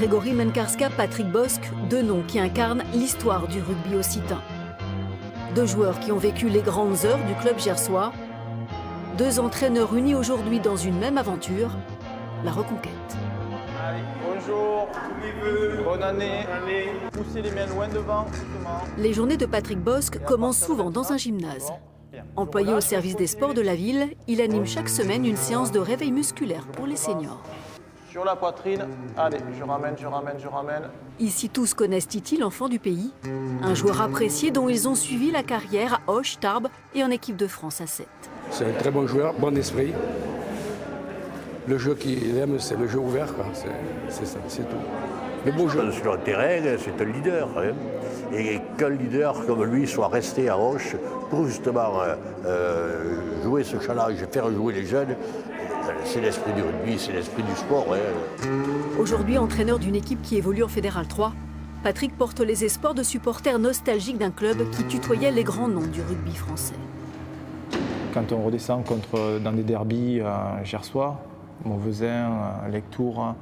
Grégory Menkarska, Patrick Bosc, deux noms qui incarnent l'histoire du rugby occitan. Deux joueurs qui ont vécu les grandes heures du club gersois. Deux entraîneurs unis aujourd'hui dans une même aventure, la reconquête. Allez, bonjour, bonne année. Poussez les mains loin devant. Les journées de Patrick Bosc commencent souvent dans un gymnase. Employé au service des sports de la ville, il anime chaque semaine une séance de réveil musculaire pour les seniors. Sur la poitrine, allez, je ramène. Ici, tous connaissent Titi, l'enfant du pays, un joueur apprécié dont ils ont suivi la carrière à Auch, Tarbes et en équipe de France à 7. C'est un très bon joueur, bon esprit. Le jeu qu'il aime, c'est le jeu ouvert, c'est ça, c'est tout. Le beau jeu. Sur le terrain, c'est un leader. Hein. Et qu'un leader comme lui soit resté à Auch pour justement jouer ce challenge, faire jouer les jeunes, c'est l'esprit du rugby, c'est l'esprit du sport. Hein. Aujourd'hui entraîneur d'une équipe qui évolue en Fédéral 3, Patrick porte les espoirs de supporters nostalgiques d'un club qui tutoyait les grands noms du rugby français. Quand on redescend dans des derbies gersois, Mauvezin, Lectoure,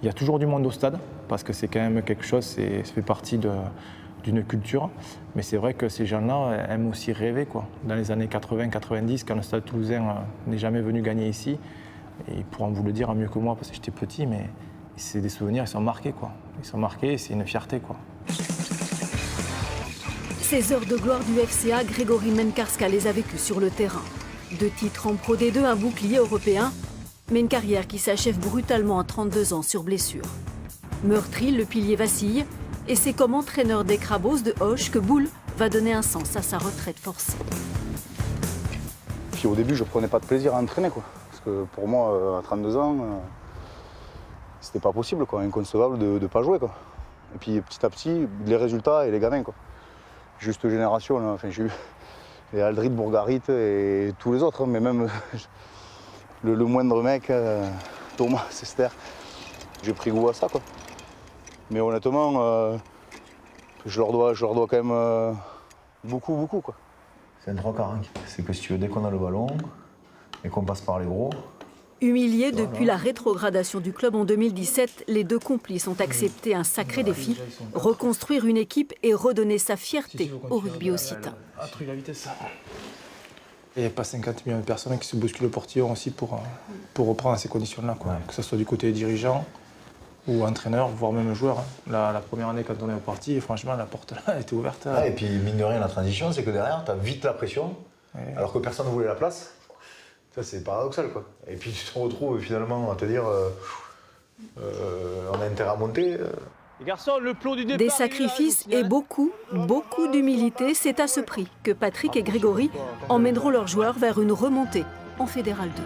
il y a toujours du monde au stade parce que c'est quand même quelque chose, ça fait partie d'une culture. Mais c'est vrai que ces gens-là aiment aussi rêver, quoi. Dans les années 80-90, quand le Stade Toulousain n'est jamais venu gagner ici, et ils pourront vous le dire mieux que moi parce que j'étais petit, mais c'est des souvenirs, ils sont marqués, quoi. Ils sont marqués, c'est une fierté, quoi. Ces heures de gloire du FCA, Grégory Menkarska les a vécues sur le terrain. 2 titres en Pro D2, un bouclier européen, mais une carrière qui s'achève brutalement à 32 ans sur blessure. Meurtri, le pilier vacille, et c'est comme entraîneur des Crabos de Auch que Boule va donner un sens à sa retraite forcée. Puis au début, je prenais pas de plaisir à entraîner, quoi. Parce que pour moi, à 32 ans, c'était pas possible, quoi, inconcevable de ne pas jouer, quoi. Et puis petit à petit, les résultats et les gamins, quoi. Juste génération, là. Enfin, j'ai eu les Aldrit, Bourgarit et tous les autres, hein, mais même le moindre mec, Thomas, Esther, j'ai pris goût à ça, quoi. Mais honnêtement, je leur dois quand même beaucoup, quoi. C'est un troc à rank. C'est que si tu veux, dès qu'on a le ballon et qu'on passe par les gros. Humiliés depuis la rétrogradation du club en 2017, les deux complices ont accepté un sacré défi, reconstruire une équipe et redonner sa fierté au rugby occitan. Un truc à vitesse. Il n'y a pas 50 millions de personnes qui se bousculent le portillon aussi pour reprendre ces conditions-là, quoi. Que ce soit du côté dirigeant ou entraîneur, voire même joueur. La première année, quand on est parti, franchement, la porte là était ouverte. Ah, et puis, mine de rien, la transition, c'est que derrière, tu as vite la pression, alors que personne ne voulait la place. Ça, c'est paradoxal, quoi. Et puis, tu te retrouves finalement à te dire on a intérêt à monter. Les garçons, le plomb du départ. Des sacrifices et beaucoup d'humilité, c'est à ce prix que Patrick et Grégory emmèneront leurs joueurs vers une remontée en Fédéral 2.